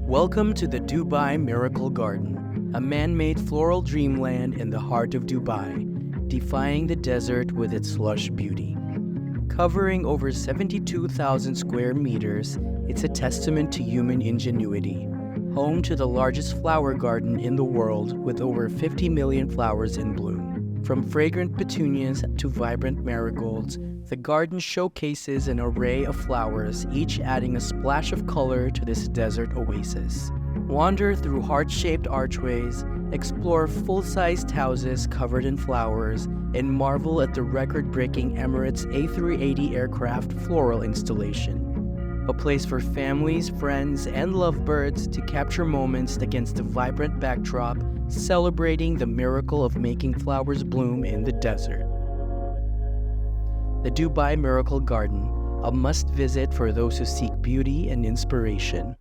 Welcome to the Dubai Miracle Garden, a man-made floral dreamland in the heart of Dubai, defying the desert with its lush beauty. Covering over 72,000 square meters, it's a testament to human ingenuity. Home to the largest flower garden in the world with over 50 million flowers in bloom. From fragrant petunias to vibrant marigolds, the garden showcases an array of flowers, each adding a splash of color to this desert oasis. Wander through heart-shaped archways, explore full-sized houses covered in flowers, and marvel at the record-breaking Emirates A380 aircraft floral installation. A place for families, friends, and lovebirds to capture moments against a vibrant backdrop, celebrating the miracle of making flowers bloom in the desert. The Dubai Miracle Garden, a must-visit for those who seek beauty and inspiration.